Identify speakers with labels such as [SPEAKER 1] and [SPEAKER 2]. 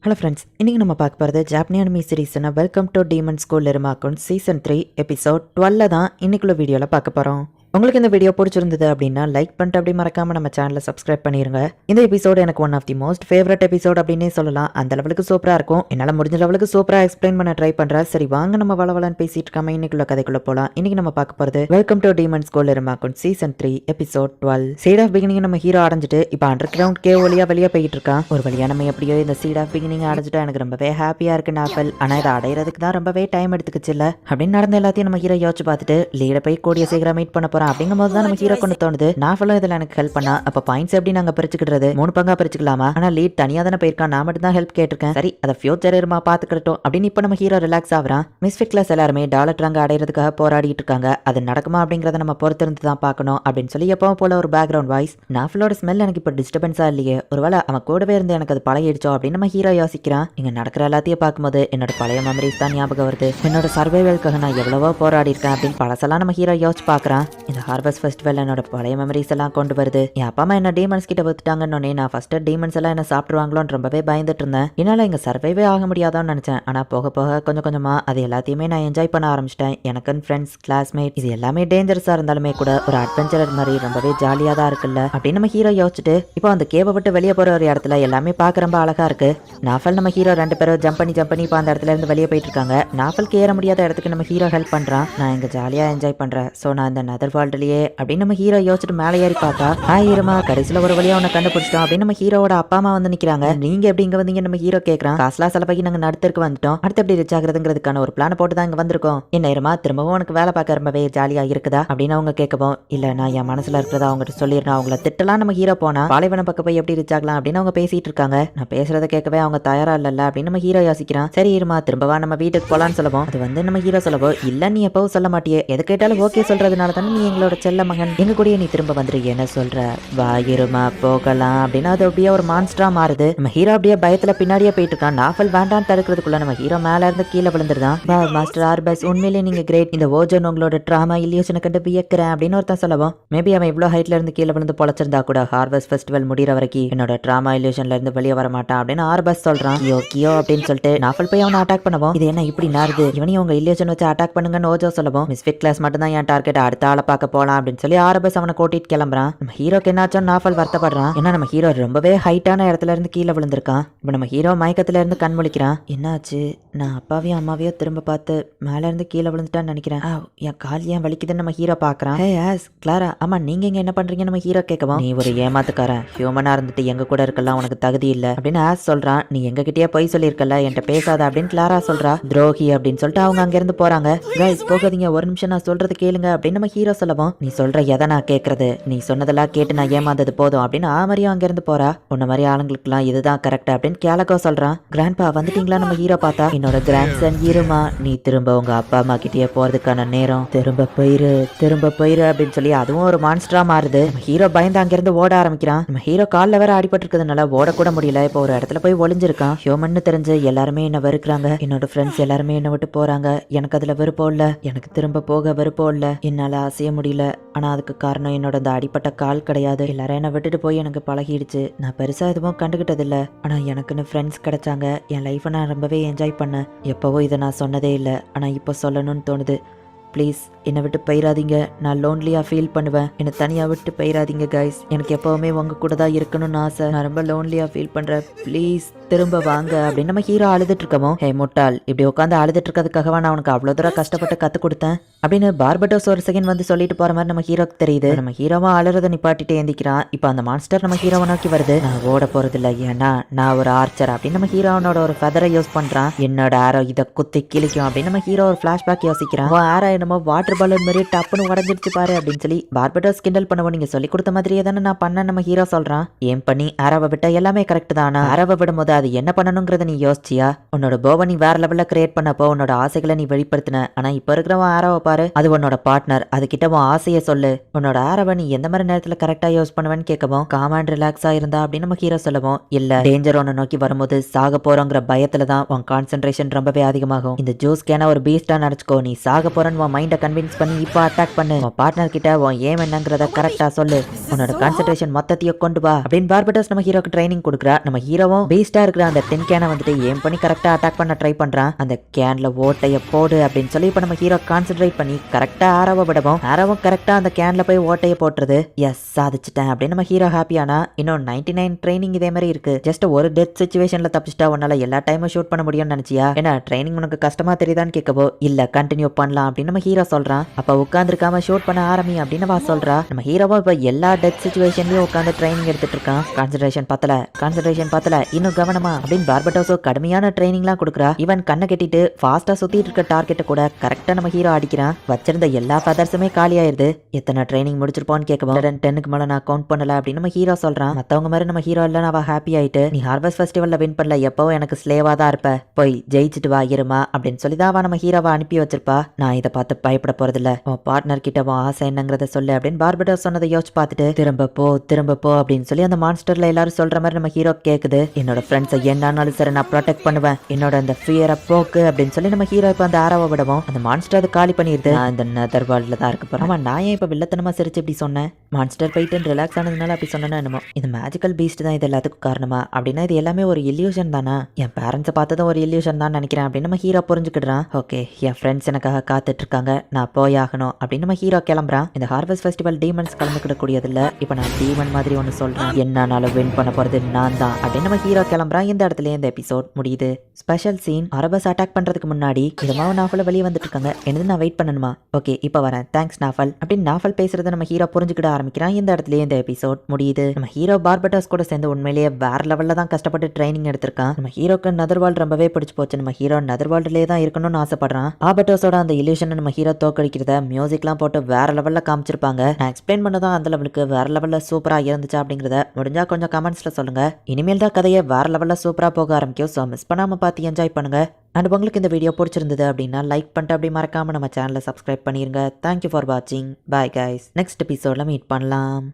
[SPEAKER 1] Hello friends, இன்றைக்கி நம்ம பார்க்க போகிறது ஜாப்பனீஸ் அனிமி சீரிஸ்னா வெல்கம் டு டீமன் ஸ்கூல் இருமாக்கும் சீசன் 3 எபிசோட் 12 தான் இன்னைக்குள்ள வீடியோவில் பார்க்க போகிறோம். உங்களுக்கு இந்த வீடியோ பிடிச்சிருந்தது அப்படின்னா லைக் பண்ணிட்டு அப்படி மறக்காம நம்ம சேனலை சப்ஸ்கிரைப் பண்ணிருங்க. இந்த எபிசோடு எனக்கு one of the most favourite episode அப்படின்னே சொல்லலாம். அந்த லெவலுக்கு சூப்பராக இருக்கும். என்னால் முடிஞ்ச லெவலுக்கு சூப்பராக எக்ஸ்பிளைன் பண்ண ட்ரை பண்ணுறேன். சரி வாங்க நம்ம வளவலன்னு பேசிட்டு இருக்காம இன்னைக்குள்ள கதைக்குள்ள போகலாம். இன்னைக்கு நம்ம பார்க்க போகிறது வெல்கம் டு டீமன் ஸ்கூல் இருமாக்கும் season 3 episode 12. Seat of beginning நம்ம ஹீரோ அடைஞ்சிட்டு இப்போ அண்டர் கிரவுண்ட் கே வழியா வெளியே போயிட்டு இருக்கான். ஒரு வழியா நம்ம எப்படியோ இந்த சீட் ஆஃப் பிகினிங் அடைஞ்சிட்டா எனக்கு ரொம்பவே ஹாப்பியா இருக்கு நாஃபல். ஆனால் இதை அடையிறதுக்கு தான் ரொம்பவே டைம் எடுத்துக்கிச்சு இல்லை அப்படின்னு நடந்த எல்லாத்தையும் நம்ம ஹீரோ யோசிச்சு பார்த்துட்டு லீட போய் கூடிய சீக்கிரம் மீட் பண்ண போறோம் அப்படிங்கும் போது தான் நம்ம ஹீரோ கொண்டு தோணுது. நாஃபலும் இதுல எனக்கு ஹெல்ப் பண்ணா அப்ப பாயிண்ட்ஸ் எப்படி நாங்க பிரிச்சுக்கிடுறது? 3 பங்கா பிரிச்சுக்கலாமா? ஆனா லீட் தனியா தானே போயிருக்கான், நான் மட்டும் தான் ஹெல்ப் கேட்டிருக்கேன். சரி அதை ஃபியூச்சர் இருமா பாத்துக்கிட்டோம் அப்படின்னு இப்ப நம்ம ஹீரோ ரிலாக்ஸ் ஆகுறான். மிஸ்ஃபிட்லஸ் எல்லாருமே டாலர் ரங்க அடையிறதுக்காக போராடிட்டு இருக்காங்க. அது நடக்குமா அப்படிங்கறத நம்ம பொறுத்திருந்து தான் பார்க்கணும் அப்படின்னு சொல்லி எப்பவும் போல ஒரு பேக்ரவுண்ட் வாய்ஸ். நாஃபலோட ஸ்மெல் எனக்கு இப்ப டிஸ்டர்பன்ஸா இல்லையே, ஒருவேளை அவன் கூடவே இருந்து எனக்கு அது பழகிடுச்சோ அப்படின்னு நம்ம ஹீரோ யோசிக்கிறான். இங்க நடக்கிற எல்லாத்தையும் பார்க்கும்போது என்னோட பழைய மெமரிஸ் தான் ஞாபகம் வருது. என்னோட சர்வைவல்காக நான் எவ்வளவோ போராடி இருக்கேன் அப்படின்னு பழசெல்லாம் நம்ம ஹீரோ யோசிச்சு பாக்குறான். இந்த ஹார்வெஸ்ட் ஃபெஸ்டிவல் என்னோட பழைய மெமரிஸ் எல்லாம் கொண்டு வருது. என் அப்பா அம்மா என்ன டீமன்ஸ் கிட்ட வித்துட்டாங்கன்னு நான் ஃபர்ஸ்ட் டீமன்ஸ் எல்லாம் என்ன சாப்பிடுவாங்களோன்னு ரொம்பவே பயந்துட்டு இருந்தேன். என்னால இங்க சர்வைவே ஆக முடியாதான்னு நினைச்சேன். ஆனா போக போக கொஞ்சம் கொஞ்சமா அது எல்லாத்தையுமே நான் என்ஜாய் பண்ண ஆரம்பிச்சிட்டேன். எனக்குன்னு ஃப்ரெண்ட்ஸ், கிளாஸ்மேட், இது எல்லாமே டேஞ்சரஸா இருந்தாலுமே கூட ஒரு அட்வென்ச்சரர் மாதிரி ரொம்பவே ஜாலியா தான் இருக்குல்ல அப்படின்னு நம்ம ஹீரோ யோசிச்சுட்டு இப்போ அந்த கேவை விட்டு வெளியே போற ஒரு இடத்துல எல்லாமே பார்க்க ரொம்ப அழகா இருக்கு. நாஃபல் நம்ம ஹீரோ 2 பேரும் ஜம்ப் பண்ணி இப்போ அந்த இடத்துல இருந்து வெளியே போயிட்டு இருக்காங்க. நாஃபலுக்கு ஏற முடியாத இடத்துக்கு நம்ம ஹீரோ ஹெல்ப் பண்றான். நான் இங்க ஜாலியா என்ஜாய் பண்றேன். சோ நான் இந்த நதர் வேர்ல்ட்லயே அப்படின்னு நம்ம ஹீரோ யோசிச்சுட்டு மேலே ஏறி பார்த்தா ஆயிரமா கடைசியில ஒரு வழியா உன்னை கண்டுபிடிச்சிட்டோம் அப்படின்னு நம்ம ஹீரோட அப்பா அம்மா வந்து நிக்கிறாங்க. நீங்க எப்படி இங்க வந்தீங்க நம்ம ஹீரோ கேட்கறான். காசுலா செலவாகி நாங்க நடுத்தருக்கு வந்துட்டோம். அடுத்து எப்படி ரிச் ஆகுறதுங்கிறதுக்கான ஒரு பிளான் போட்டு தான் இங்க வந்திருக்கோம். என்ன திரும்பவும் உனக்கு வேலை பார்க்க ரொம்பவே ஜாலியா இருக்குதா அப்படின்னு அவங்க கேட்கவும், இல்ல நான் என் மனசுல இருக்கிறதா அவங்ககிட்ட சொல்லிடுறேன். அவங்கள திட்டலாம் நம்ம ஹீரோ போனா பாலைவனம் பக்கம் போய் எப்படி ரிச் ஆகலாம் அப்படின்னு அவங்க பேசிட்டு இருக்காங்க. நான் பேசுறத கேட்கவே அவங்க தயாரா இல்ல அப்படின்னு நம்ம ஹீரோ யோசிக்கிறான். சரி இருமா திரும்பவா நம்ம வீட்டுக்கு போலான்னு சொல்லவும் அது வந்து நம்ம ஹீரோ சொல்லவும், இல்ல நீ எப்பவும் சொல்ல மாட்டியே, எது கேட்டாலும் ஓகே சொல்றதுனால தானே நீ எங்களோட செல்ல மகன், எங்க கூட நீ திரும்ப வந்துரு, என்ன சொல்ற, வாயிருமா போகலாம் அப்படின்னு அது அப்படியே ஒரு மான்ஸ்டரா மாறுது. நம்ம ஹீரோ அப்படியே பயத்துல பின்னாடியே போயிட்டு இருக்கான். நாஃபல் வேண்டான்னு தடுக்கிறதுக்குள்ள நம்ம ஹீரோ மேல இருந்து கீழே விழுந்துருதான். மாஸ்டர் ஆர்பஸ் உண்மையிலேயே நீங்க கிரேட், இந்த ஓஜன் உங்களோட ட்ராமா இல்லியோஷனை கண்டு வியக்கிறேன் அப்படின்னு ஒருத்தன் சொல்லவும், மேபி அவன் இவ்வளவு ஹைட்ல இருந்து கீழே விழுந்து பொழைச்சிருந்தா கூட ஹார்வெஸ்ட் ஃபெஸ்டிவல் முடிகிற வரைக்கும் என்னோட ட்ராமா இல்லியோஷன்ல இருந்து வெளியே வர மாட்டான் அப்படின்னு ஆர்பஸ் சொல்றான். கியோ அப்படின்னு சொல்லிட்டு நாஃபல் போய் அவனை அட்டாக் பண்ணவும், இது என்ன இப்படி நாருது, இவனையும் உங்க இல்லியோஷன் வச்சு அட்டாக் பண்ணுங்கன்னு ஓஜோ சொல்லவும், மிஸ்ஃபிட் கிளாஸ் மட்டும் தான் என் டார்கெட், அடுத்த ஆளை பார்க்க போலாம் அப்படின்னு சொல்லி ஆர்பஸ் அவனை கூட்டிட்டு கிளம்புறான். நம்ம ஹீரோக்கு என்னாச்சும் நாஃபல் வருத்தப்படுறான். ஏன்னா நம்ம ஹீரோ ரொம்பவே ஹைட்டான இடத்துல இருந்து கீழே விழுந்திருக்கான். இப்போ நம்ம ஹீரோ மயக்கத்துல இருந்து கண் முழிக்கிறான். என்னாச்சு, நான் அப்பாவையும் அம்மாவையும் திரும்ப பார்த்து மேல இருந்து கீழே விழுந்துட்டான்னு நினைக்கிறேன். என் கால் ஏன் வலிக்குதுன்னு நம்ம ஹீரோ பாக்குறான். ஹே ஆஸ் கிளாரா, ஆமா நீங்க இங்க என்ன பண்றீங்க நம்ம ஹீரோ கேட்கவும், நீ ஒரு ஏமாத்துக்காரன், ஹியூமனா இருந்துட்டு எங்க கூட இருக்கலாம் உனக்கு தகுதி இல்ல அப்படின்னு ஆஸ் சொல்றான். நீ எங்க கிட்டயே போய் சொல்லியிருக்கல, என்கிட்ட பேசாத அப்படின்னு கிளாரா சொல்றா. துரோகி அப்படின்னு சொல்லிட்டு அவங்க அங்க இருந்து போறாங்க. கைஸ் போகாதீங்க, ஒரு நிமிஷம் நான் சொல்றது கேளுங்க அப்படின்னு நம்ம ஹீரோ சொல்லவும், நீ சொல்ற எதை நான் கேட்கறது, நீ சொன்னதெல்லாம் கேட்டு நான் ஏமாந்தது போதும் அப்படின்னு ஆமரியும் அங்கிருந்து போறா. உன்ன மாதிரி ஆளுங்களுக்குலாம் இதுதான் கரெக்ட் அப்படின்னு கேலகோ சொல்றான். கிராண்ட்பா வந்துட்டீங்களா நம்ம ஹீரோ பார்த்தா, என்னோட கிராண்ட் சன் இருமா, நீ திரும்ப உங்க அப்பா அம்மா கிட்டே போறதுக்கான நேரம், திரும்ப போயிரு அப்படின்னு சொல்லி அதுவும் ஒரு மான்ஸ்டரா மாறுது. நம்ம ஹீரோ பயந்து அங்கிருந்து ஓட ஆரம்பிக்கிறான். நம்ம ஹீரோ காலில் வேற அடிபட்டு இருக்கிறதுனால ஓடக்கூட முடியல. இப்போ ஒரு இடத்துல போய் ஒளிஞ்சிருக்கான். ஹியூமன்னு தெரிஞ்சு எல்லாருமே என்ன வெறுக்கிறாங்க, என்னோட ஃப்ரெண்ட்ஸ் எல்லாருமே என்ன விட்டு போறாங்க, எனக்கு அதுல விருப்பம் இல்ல, எனக்கு திரும்ப போக விருப்பம் இல்ல, என்னால அசைய முடியல. ஆனா அதுக்கு காரணம் என்னோட அந்த அடிப்பட்ட கால் கிடையாது. எல்லாரும் என்ன விட்டுட்டு போய் எனக்கு பழகிடுச்சு. நான் பெருசா எதுவும் கண்டுகிட்டது இல்ல. ஆனா எனக்குன்னு ஃப்ரெண்ட்ஸ் கிடைச்சாங்க. என் லைஃபை நான் ரொம்பவே என்ஜாய் பண்ணேன். எப்பவோ இதை நான் சொன்னதே இல்லை, ஆனா இப்போ சொல்லணும்னு தோணுது. ப்ளீஸ் என்னை விட்டு போயிடாதீங்க, நான் லோன்லியா ஃபீல் பண்ணுவேன், என்னை தனியா விட்டு போயிடாதீங்க கைஸ், எனக்கு எப்பவுமே உங்க கூட தான் இருக்கணும்னு ஆசை, நான் ரொம்ப லோன்லியா ஃபீல் பண்றேன், ப்ளீஸ் திரும்ப வாங்க அப்படின்னு நம்ம ஹீரோ அழுதுட்டு இருக்கவும், ஹே முட்டாள், இப்படி உட்காந்து அழுதுட்டு இருக்கிறதுக்காகவா நான் உனக்கு அவ்வளவு தூரம் கஷ்டப்பட்டு கத்து கொடுத்தேன் அப்படின்னு பார்பட்டோஸ் ஒரு செகண்ட் வந்து சொல்லிட்டு போற மாதிரி நம்ம ஹீரோக்கு தெரியுது. நம்ம ஹீரோவா அழுறதை நிப்பாட்டிட்டு ஏந்திக்கிறான். இப்போ அந்த மான்ஸ்டர் நம்ம ஹீரோவை நோக்கி வருது. நான் ஓட போறது இல்லை, ஏன்னா நான் ஒரு ஆர்ச்சர் அப்படின்னு நம்ம ஹீரோனோட ஒரு ஃபெதரை யூஸ் பண்றான். என்னோட ஆரோ இதை குத்தி கிழிக்கும் அப்படின்னு நம்ம ஹீரோ ஒரு பிளாஷ்பேக் யோசிக்கிறான். ஆரோ என்னமோ வாட்டர் பாலூன் மாதிரி டப்புன்னு உடஞ்சிருச்சு பாரு அப்படின்னு சொல்லி பார்பட்டோஸ் கிண்டல் பண்ணுவோம். நீங்க சொல்லி கொடுத்த மாதிரியே தானே நான் பண்ண நம்ம ஹீரோ சொல்றான். ஏன் பண்ணி ஆரோவை விட்ட எல்லாமே கரெக்ட் தானா, ஆரோவை விடும்போது அது என்ன பண்ணணுங்கிறத நீ யோசிச்சியா, உன்னோட போவை நீ வேற லெவல்ல கிரியேட் பண்ணப்போ உன்னோட ஆசைகளை நீ வெளிப்படுத்தின. ஆனா இப்ப இருக்கிறவன் ஆரோவை பாரு, அது உன்னோட பார்ட்னர், அது கிட்ட உன் ஆசையை சொல்லு, உன்னோட ஆரோவை நீ எந்த மாதிரி நேரத்துல கரெக்டா யூஸ் பண்ணுவேன்னு கேட்கவும், காம் அண்ட் ரிலாக்ஸா இருந்தா அப்படின்னு நம்ம ஹீரோ சொல்லவும், இல்ல டேஞ்சர் ஒன்னு நோக்கி வரும்போது சாக போறோங்கிற பயத்துல தான் உன் கான்சென்ட்ரேஷன் ரொம்பவே அதிகமாகும். இந்த ஜூஸ் கேன ஒரு பீஸ்டா நினைச்சுக்கோ, நீ சாக போறன்னு உன் மைண்டை கன்வின்ஸ் பண்ணி இப்போ அட்டாக் பண்ணு. உன் பார்ட்னர் கிட்ட உன் ஏம் என்னங்கிறத கரெக்டா சொல்லு. உன்னோட கான்சென்ட்ரேஷன் மொத்தத்தையும் கொண்டு வா அப்படின்னு பார்படோஸ் நம்ம ஹீரோக்கு ட்ரைனிங் கொடுக்குறா. நம்ம ஹீரோவும் பேஸ்டா இருக்கிற அந்த 10 கேனை வந்துட்டு ஏம் பண்ணி கரெக்டா அட்டாக் பண்ண ட்ரை பண்றான். அந்த கேன்ல ஓட்டைய போடு அப்படின்னு சொல்லி இப்ப நம்ம ஹீரோ கான்சென்ட்ரேட் பண்ணி கரெக்டா ஆரோவை விடவும் ஆரோவும் கரெக்டா அந்த கேன்ல போய் ஓட்டைய போட்டுறது. எஸ் சாதிச்சிட்டேன் அப்படின்னு நம்ம ஹீரோ ஹாப்பியானா இன்னும் 99 ட்ரைனிங் இதே மாதிரி இருக்கு. ஜஸ்ட் ஒரு டெத் சிச்சுவேஷன்ல தப்பிச்சிட்டா உன்னால எல்லா டைமும் ஷூட் பண்ண முடியும்னு நினைச்சியா? ஏன்னா ட்ரைனிங் உனக்கு கஷ்டமா தெரியுதான்னு கேட்கவோ இல்ல கண்டினியூ பண்ணலாம் அப்படின்னு நம்ம ஹீரோ சொல்றான். அப்ப உட்காந்துருக்காம ஷூட் பண்ண ஆரம்பி அப்படின்னு வா சொல்றா. நம்ம ஹீரோவும் இப்ப எல்லா டெத் சிச்சுவேஷன்லயும் உட்காந்து ட்ரைனிங் எடுத்துட்டு இருக்கான். கான்சென்ட்ரேஷன் பத்தல இன்னும் கவனமா அப்படின்னு பார்படோஸோ கடுமையான ட்ரைனிங்லாம் கொடுக்குறா. இவன் கண்ணை கட்டிட்டு ஃபாஸ்டா சுத்திட்டு இருக்க டார்கெட்டை கூட கரெக்டா நம்ம ஹீரோ அடிக்கிறான். வச்சிருந்த எல்லா ஃபெதர்ஸுமே காலி ஆயிருது. எத்தனை ட்ரைனிங் முடிச்சிருப்போன்னு கேட்கவும் 10க்கு மேல நான் கவுண்ட் பண்ணல அப்படின்னு நம்ம ஹீரோ சொல்றான். மத்தவங்க மாதிரி நம்ம ஹீரோ இல்ல அவ ஹாப்பி ஆயிட்டு நீ ஹார்வெஸ்ட் ஃபெஸ்டிவல்ல வின் பண்ணல எப்பவும் எனக்கு ஸ்லேவா தான் இருப்ப போய் ஜெயிச்சுட்டு வா இருமா அப்படின்னு சொல்லி தான் அவ நம்ம ஹீரோவை அனுப்பி வச்சிருப்பா. நான் இதை பார்த்து பயப்பட போறது இல்ல. உன் பார்ட்னர் கிட்ட உன் ஆசை என்னங்கிறத சொல்லு அப்படின்னு பார்படோஸ் சொன்னதை யோசிச்சு பார்த்துட்டு திரும்ப போ அப்படின்னு சொல்லி அந்த மான்ஸ்டர்ல எல்லாரும் சொல்ற மாதிரி நம்ம ஹீரோ கேக்குது. என்னோட ஃப்ரெண்ட்ஸை என்னாலும் சரி நான் ப்ரொடெக்ட் பண்ணுவேன். என்னோட அந்த ஃபியரை போக்கு அப்படின்னு சொல்லி நம்ம ஹீரோ இப்ப அந்த ஆரோவை விடவும் அந்த மான்ஸ்டர் அதை காலி பண்ணிருது. நான் இந்த நெதர் வேர்ல்ட்ல தான் இருக்க போறேன். நான் ஏன் இப்ப வில்லத்தனமா சிரிச்சு இப்படி சொன்னேன்? மான்ஸ்டர் போயிட்டு ரிலாக்ஸ் ஆனதுனால அப்படி சொன்னா என்னமோ இந்த மேஜிக்கல் பீஸ்ட் தான் இது எல்லாத்துக்கும் காரணமா அப்படின்னா இது எல்லாமே ஒரு இல்யூஷன் தானா? என் பேரண்ட்ஸை பார்த்ததும் ஒரு இல்யூஷன் தான் நினைக்கிறேன் அப்படின்னு நம்ம ஹீரோ புரிஞ்சுக்கிடுறான். ஓகே என் ஃப்ரெண்ட்ஸ் எனக்காக காத்துட்டு இருக்காங்க நான் போயாகணும் அப்படின்னு நம்ம ஹீரோ கிளம்புறான். இந்த ஹார்வெஸ்ட் ஃபெஸ்டிவல் டீமன்ஸ் கலந்துக்கிட கூடியது இல்ல. இப்ப நான் டீமன் மாதிரி ஒன்னு சொல்றேன். என்னாலும் வின் பண்ண போறது நான் தான் அப்படின்னு நம்ம ஹீரோ கிளம்புறான். இந்த இடத்துல இந்த எபிசோட் முடியுது. ஸ்பெஷல் சீன் அரபஸ் அட்டாக் பண்றதுக்கு முன்னாடி இதமாவும் நாஃபல் வெளியே வந்துட்டு இருக்காங்க. என்னது நான் வெயிட் பண்ணணுமா? ஓகே இப்ப வரேன் தேங்க்ஸ் நாஃபல் அப்படின்னு நாஃபல் பேசுறத நம்ம ஹீரோ புரிஞ்சுக்கிட ஆரம்பிக்கிறான். இந்த இடத்துல இந்த எபிசோட் முடியுது. நம்ம ஹீரோ பார்படோஸ் கூட சேர்ந்து உண்மையிலேயே வேற லெவல்ல தான் கஷ்டப்பட்டு ட்ரைனிங் எடுத்திருக்கான். நம்ம ஹீரோக்கு நெதர்வால்ட் ரொம்பவே பிடிச்சு போச்சு. நம்ம ஹீரோ நெதர்வால்ட்லயே தான் இருக்கணும்னு ஆசைப்படுறான். பார்படோஸோட அந்த இல்யூஷன் நம்ம ஹீரோ தோக்கடிக்கிறத மியூசிக்லாம் போட்டு வேற லெவல்ல காமிச்சிருப்பாங்க. நான் எக்ஸ்பிளைன் பண்ணதான் அந்த லெவலுக்கு வேற லெவல்ல சூப்பரா இருந்துச்சா அப்படிங்கறத முடிஞ்சா கொஞ்சம் கமெண்ட்ஸ்ல சொல்லுங்க. இனிமேல் தான் கதையை வேற லெவல்ல சூப்பரா போக ஆரம்பிக்கும். ஸோ மிஸ் பண்ணாம பார்த்து என்ஜாய் பண்ணுங்க. அண்ட் உங்களுக்கு இந்த வீடியோ பிடிச்சிருந்தது அப்படின்னா லைக் பண்ணிட்டு அப்படி மறக்காம நம்ம சேனலை சப்ஸ்கிரைப் பண்ணிருங்க. தேங்க்யூ ஃபார் வாட்சிங். Bye guys. நெக்ஸ்ட் எபிசோட்ல மீட் பண்ணலாம்.